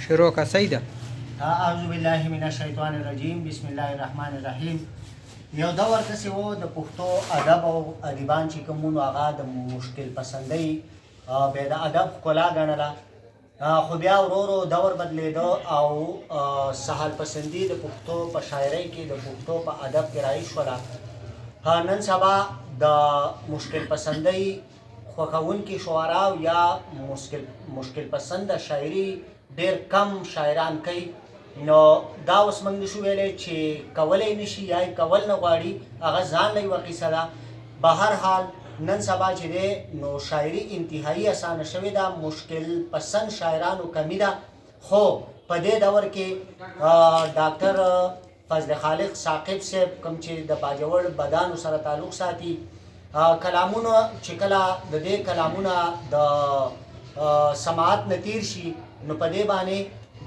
شروع کا سیده اعوذ بالله من الشیطان الرجیم بسم الله الرحمن الرحیم. یو دور داسې و د پښتو ادب او ادیبان چې کوم وو هغه د مشکل پسندۍ بیا د ادب ښکلا ګڼله، خو بیا ورو ورو دور بدلېده او سهل پسندي د پښتو په شاعرۍ کې د پښتو په ادب کې رایج شوله. نن سبا د مشکل پسندۍ خوښونکي شعراو یا مشکل پسنده شاعري ډېر کم شاعران کوي. نو دا اوس موږ نشو ویلی چې کولی نشي یا یې کول نه غواړي، هغه ځان له یوه قیصه ده. به هر حال نن سبا چې دی نو شاعري انتهایي اسانه شوې ده، مشکل پسند شاعرانو کمی ده. خو په دې دور کې ډاکټر فضل خالق ثاقب صاحب کوم چې د باجوړ بدانو سره تعلق ساتي، کلامونه چې کله د دې کلامونه د سماعت نه تیر شي نو په دې باندې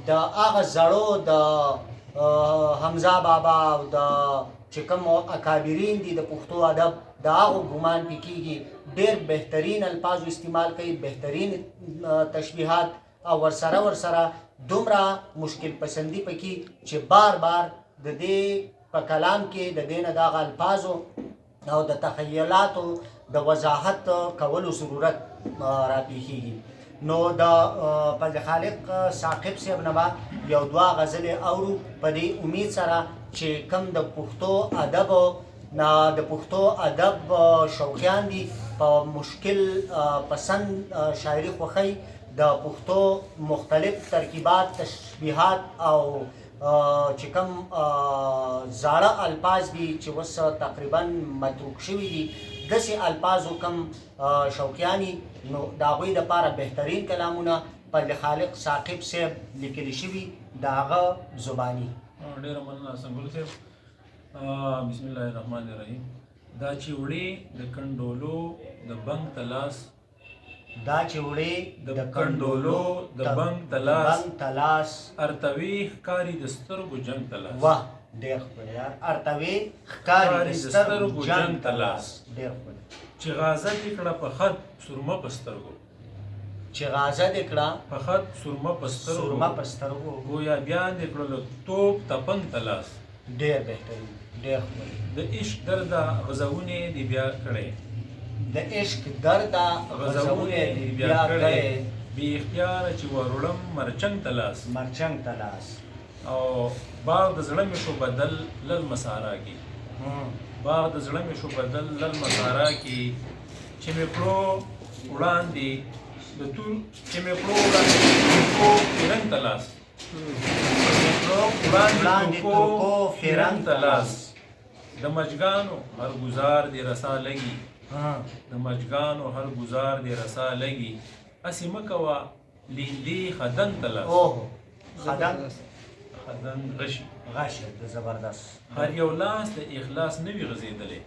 د هغه زړو د حمزه بابا او د چې کوم اکابرین دي د پښتو ادب د هغو ګمان پې کېږي، ډېر بهترین الفاظ استعمال کوي، بهترین تشبیهات، او ورسره دومره مشکل پسندي پکې چې بار بار د دې په کلام کې د دې نه د هغه الفاظو او د تخیلاتو د وضاحت کولو ضرورت راپېښېږي. نو د فضل خالق ثاقب صاحب نه به یو دوه غزلې اورو په دې امید سره چې کوم د پښتو ادب شوقیان دي، په مشکل پسند شاعري خوښوي، د پښتو مختلف ترکیبات، تشبیهات او چې کوم زاړه الفاظ دي چې اوس تقریبا متروک شوي دي، داسې الفاظو کم شوقیاني، نو د هغوی دپاره بهترین کلامونه فضل خالق ثاقب صاحب لیکلي شوي د هغه زباني. ډېره مننه سنګل صاحب. بسم الله الرحمن الرحیم. دا چې وړې د کنډولو د بنګ تلاس، دا چې وړې د کنډولو د بنګ تلاس ارتوي ښکاري د سترګو جنګ تلاس. واه ډېر ښکلی یار، ارتوي ښکاري د سترګو جنګ تلاس. ډېر ښکلی. چې غازه دې کړه په خط سرمه په سترګو، چې غازه دې کړه په خط سرمه په سترګو، گویا بیا دې کړلو توپ تپنګ تلاس. ډېر بهترین، ډېر ښکلی. د عشق درده غزونې دې بیا کړی، د عشق درده غزونې دې بیا کړی، بې اختیاره چې وروړم مرچنګ تلاس. مرچنګ تلاس. او باغ د زړه مې شو بدل لل مسارا کې، باغ د زړه مې شو بدل لل مسارا کې، چې مې کړو وړاندې د تور، چې مې کړو وړاندې فرنګ تلاس، چې مې کړو وړاندې ترکو فرنګ تلاس. د مجګانو هر گزار دې رسا لګي، د مجګانو هر گزار دې رسا لګي، اسې مه کوه لیندې خدن تلاس. اوه خدن غشي د زبردست. هر یو لاس د اخلاص نه وي غځېدلی،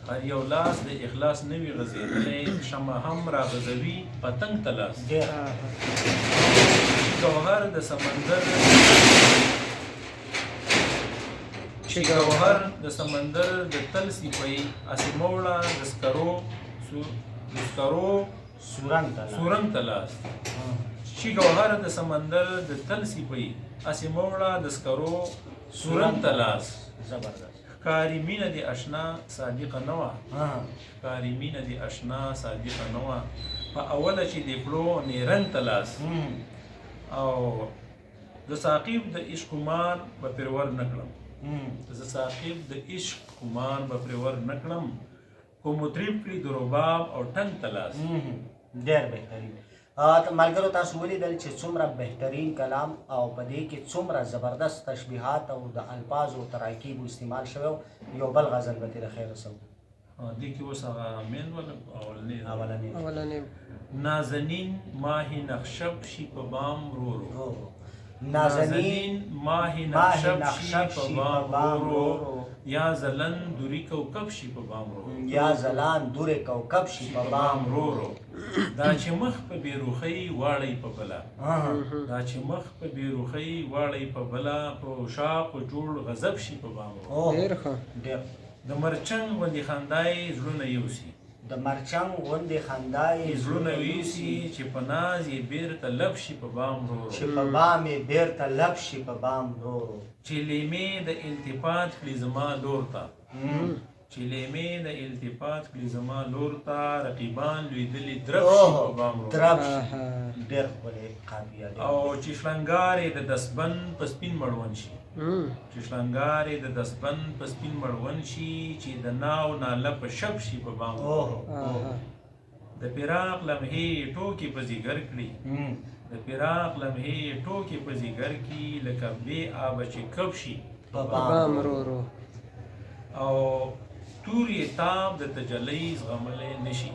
هر یو لاس د اخلاص نه وي غځېدلی، شمع هم راغځوي پتنګ تلاس. ګوهر د سمندر، چې ګوهر د سمندر د تل سیپۍ، اسې موړه د سکرو سورنګ تلاس. چې ګوهر د سمندر د تل سیپۍ، اسې موړه د سکرو سورنګ تلاس. زبردست. ښکاري مینه دې اشنا صادقه نه وه، ښکاري مینه دې اشنا صادقه نه وه، په اوله چې دې کړو نیرنګ تلاس. او د ثاقب د عشق خمار به پرې ور نه کړم، د ثاقب د عشق خمار به پرې ور نه کړم، خو مطرب کړي د رباب او ټنګ تلاس. ډېر بهترین. ملګرو تاسو ولیدل چې څومره بهترین کلام او په دې کې څومره زبردست تشبیهات او د الفاظو تراکیب استعمال شوی. یو بل غزل به ترې خیر رسوو. دې کې اوس هغه مین اولنی نازنین ماهی نخشب شي په بام رو رو، نازنین ماهی نخشب شي په بام رو رو، یا زلن دوری کوكب شي په بام رو، یا زلان دوری کوكب شي په بام رو رو. دا چې مخ په بیروخۍ واړی په بلا، دا چې مخ په بیروخۍ واړی په بلا، په شاق جوړ غضب شي په بام رو. ډېر ښه. د مرچنګ غوندې خندای زړونه یوسي، د مرچنګ غوندې خندا یې زړونه ویسي چې په ناز یې بیرته لب شي په بام ورو چې په بام یې بیرته لب شي په بام ورو چې لیمې د التفات کړي زما لور ته چې لیمې د التفات کړي زما لور ته رقیبان لویدلي درب شي په بام ورو درب شي ډېر ښکلی قافیه دی او چې شلنګار یې د دستبن په سپین مړوند شي چې شلنګار یې د دستبن په سپین مړوند شي چې د ناو ناله په شب شي په بام د فراق لمحې ټوکې په ځیګر کړي د فراق لمحې ټوکې په ځیګر کې لکه بې آبه چې کب شي په بام ورو او تور یې تاب د تجلی زغملی نشي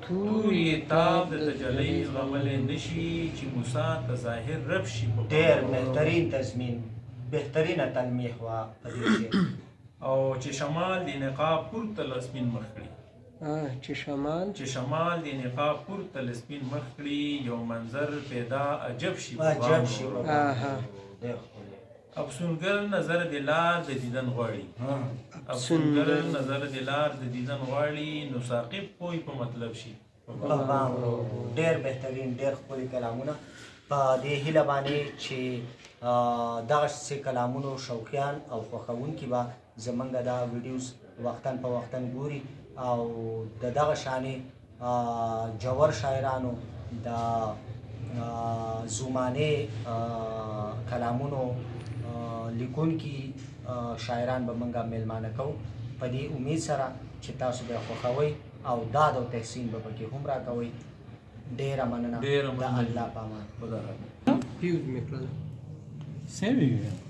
تور یې تاب د تجلی زغملی نشي چې موسی ته ظاهر رب شي په ډېر بهترین تضمین بهترینه تلمیح وه په دې کې او چې شمال د نقاب پورته له سپین مخ کړي چې شمال د نقاب پورته له سپین مخ کړي یو منظر پیدا عجب شي عجب شي ډېر ښکلی افسونګر نظر د لار د دیدن غواړي افسونګر نظر د لار د دیدن غواړي نو ثاقب پوی په مطلب شي په بام ورو ډېر بهترین ډېر ښکلي کلامونه په دې هیله باندې چې دغسې کلامونو شوقیان او خوښوونکي به زمونږ دا ویډیوز وختاً په وختاً ګوري او د دغه شانې جوور شاعرانو د زمانې کلامونو لیکونکي شاعران به موږ میلمانه کوو په دې امید سره چې تاسو به یې خوښوئ او داد او تحسین به پکې هم راکوئ ډېره مننه د الله په امان خدا حافظ. Save you.